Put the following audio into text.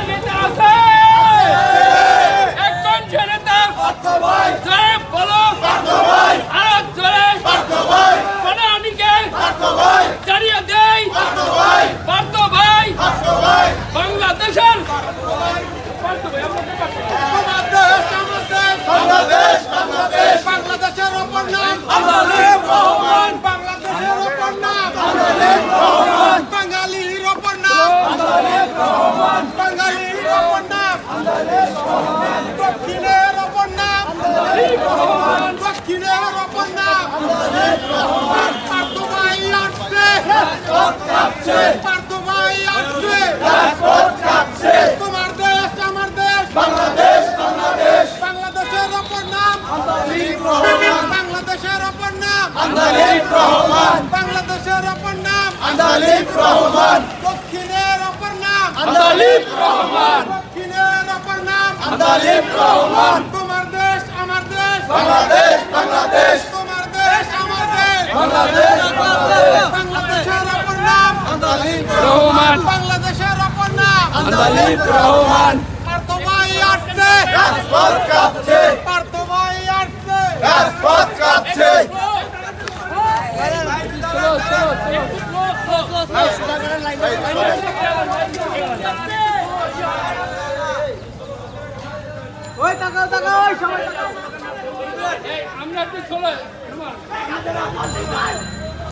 নেতা আছে একজন নেতা জোরে বলো আরো জোরে প্রণালীকে জানিয়ে দেই পার্থ ভাই বাংলাদেশের বাংলাদেশের অপর নাম আল্লাহর রহমান, বাংলাদেশের অপর নাম আল্লাহর রহমান, বাঙালির অপর নাম আল্লাহর রহমান, বাঙালির অপর নাম আল্লাহর রহমান, দক্ষিণের অপর নাম আল্লাহর রহমান, দক্ষিণের অপর নাম আল্লাহর রহমান। পার্থ ভাই আসছে রাজপথ কাঁপছে, পার্থ ভাই আসছে রাজপথ কাঁপছে। তোমার দেশ আমার দেশ বাংলাদেশ, বাংলাদেশ, বাংলাদেশের অপর নাম আল্লাহর রহমান, বাংলাদেশের অপর নাম আল্লাহর রহমান, বাংলাদেশের অপর নাম আল্লাহর রহমান, দক্ষিণের অপর নাম আল্লাহর রহমান, দক্ষিণের অপর নাম আল্লাহর রহমান। তোমার দেশ আমার দেশ বাংলাদেশ, বাংলাদেশ, তোমার দেশ আমার দেশ বাংলাদেশ, বাংলাদেশ, বাংলাদেশের অপর নাম আল্লাহর রহমান, বাংলাদেশের অপর নাম আল্লাহর রহমান। পার্থ ভাই আসছে রাজপথ কাঁপছে, পার্থ ভাই আসছে রাজপথ কাঁপছে। ওই তাকাও তাকাও ওই সবাই তাকাও আমরা একটু চলে